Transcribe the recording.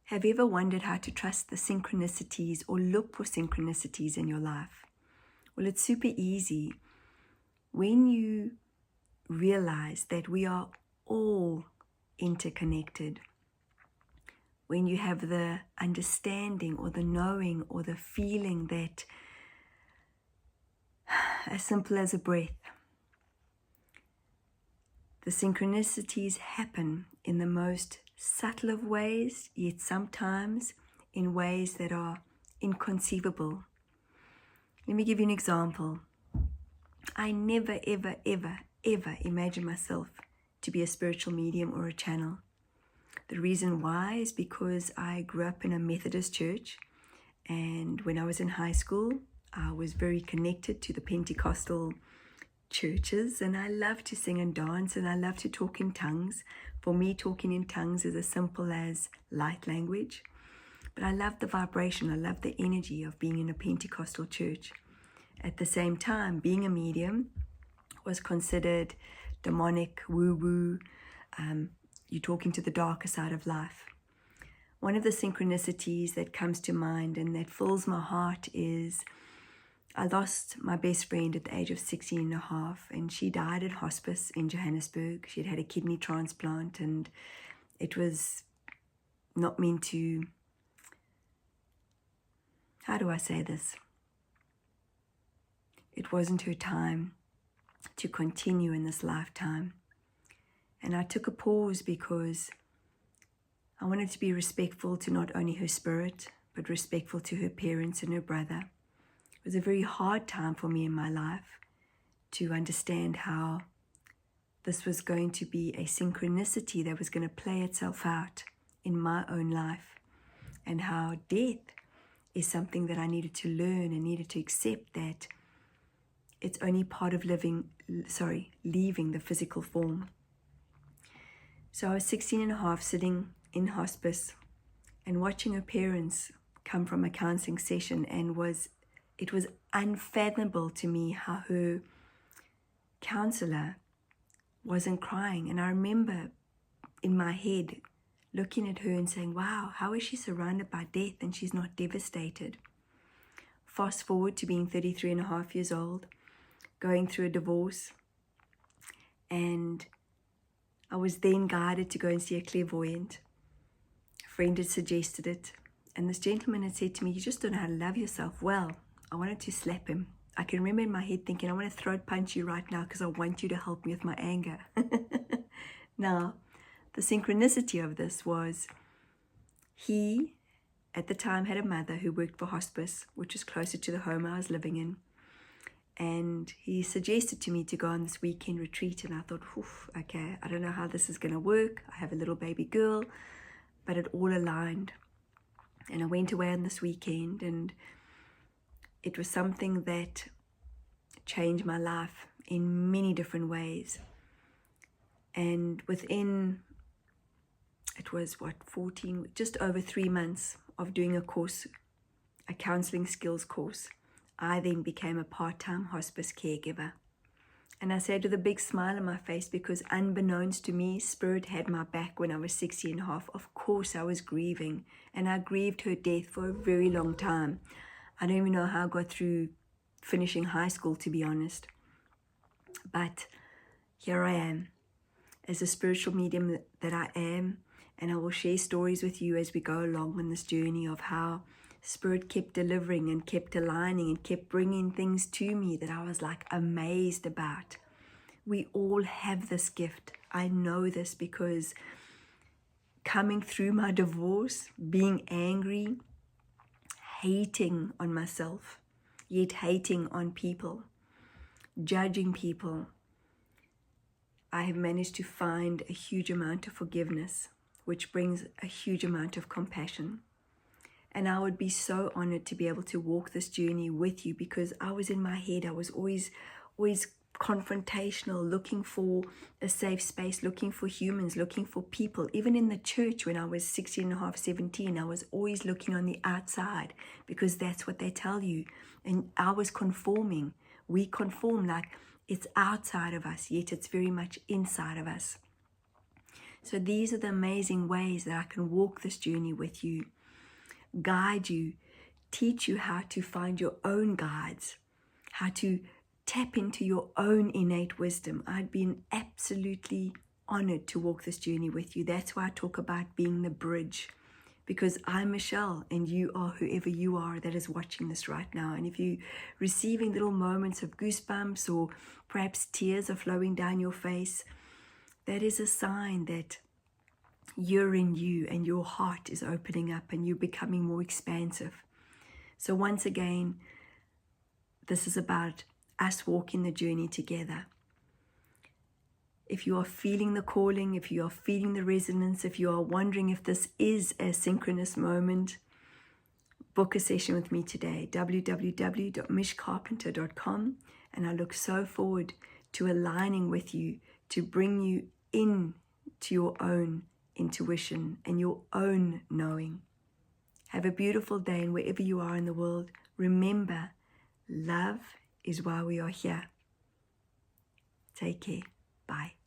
Have you ever wondered how to trust the synchronicities or look for synchronicities in your life? Well, it's super easy when you realize that we are all interconnected. When you have the understanding or the knowing or the feeling that as simple as a breath, the synchronicities happen in the most subtle of ways, yet sometimes in ways that are inconceivable. Let me give you an example. I never, ever, ever, ever imagined myself to be a spiritual medium or a channel. The reason why is because I grew up in a Methodist church, and when I was in high school, I was very connected to the Pentecostal churches, and I love to sing and dance, and I love to talk in tongues. For me, talking in tongues is as simple as light language, but I love the vibration, I love the energy of being in a Pentecostal church. At the same time, being a medium was considered demonic, woo-woo. You're talking to the darker side of life. One of the synchronicities that comes to mind and that fills my heart is I lost my best friend at the age of 16 and a half, and she died in hospice in Johannesburg. She'd had a kidney transplant, and it was not meant to, how do I say this? It wasn't her time to continue in this lifetime. And I took a pause because I wanted to be respectful to not only her spirit, but respectful to her parents and her brother. It was a very hard time for me in my life to understand how this was going to be a synchronicity that was going to play itself out in my own life, and how death is something that I needed to learn and needed to accept, that it's only part of leaving the physical form. So I was 16 and a half, sitting in hospice and watching her parents come from a counseling session, and it was unfathomable to me how her counselor wasn't crying. And I remember in my head looking at her and saying, wow, how is she surrounded by death and she's not devastated? Fast forward to being 33 and a half years old, going through a divorce, and I was then guided to go and see a clairvoyant. A friend had suggested it, and this gentleman had said to me, you just don't know how to love yourself well. I wanted to slap him. I can remember in my head thinking, I want to throat punch you right now because I want you to help me with my anger. Now, the synchronicity of this was he, at the time, had a mother who worked for hospice, which was closer to the home I was living in. And he suggested to me to go on this weekend retreat. And I thought, okay, I don't know how this is going to work. I have a little baby girl, but it all aligned. And I went away on this weekend, and it was something that changed my life in many different ways. And within, it was just over 3 months of doing a course, a counseling skills course, I then became a part-time hospice caregiver. And I say it with a big smile on my face because unbeknownst to me, Spirit had my back when I was 16 and a half. Of course I was grieving, and I grieved her death for a very long time. I don't even know how I got through finishing high school, to be honest. But here I am, as a spiritual medium that I am, and I will share stories with you as we go along on this journey of how Spirit kept delivering and kept aligning and kept bringing things to me that I was like amazed about. We all have this gift. I know this because coming through my divorce, being angry, hating on myself, yet hating on people, judging people, I have managed to find a huge amount of forgiveness, which brings a huge amount of compassion. And I would be so honored to be able to walk this journey with you, because I was in my head. I was always confrontational, looking for a safe space, looking for humans, looking for people. Even in the church when I was 16 and a half, 17, I was always looking on the outside because that's what they tell you. And I was conforming. We conform like it's outside of us, yet it's very much inside of us. So these are the amazing ways that I can walk this journey with you, guide you, teach you how to find your own guides, how to tap into your own innate wisdom. I'd been absolutely honored to walk this journey with you. That's why I talk about being the bridge, because I'm Michelle and you are whoever you are that is watching this right now. And if you're receiving little moments of goosebumps or perhaps tears are flowing down your face, that is a sign that you're in you and your heart is opening up and you're becoming more expansive. So once again, this is about us walking the journey together. If you are feeling the calling, if you are feeling the resonance, if you are wondering if this is a synchronous moment, book a session with me today, www.michcarpenter.com, and I look so forward to aligning with you to bring you in to your own intuition and your own knowing. Have a beautiful day, and wherever you are in the world, remember, love is why we are here. Take care. Bye.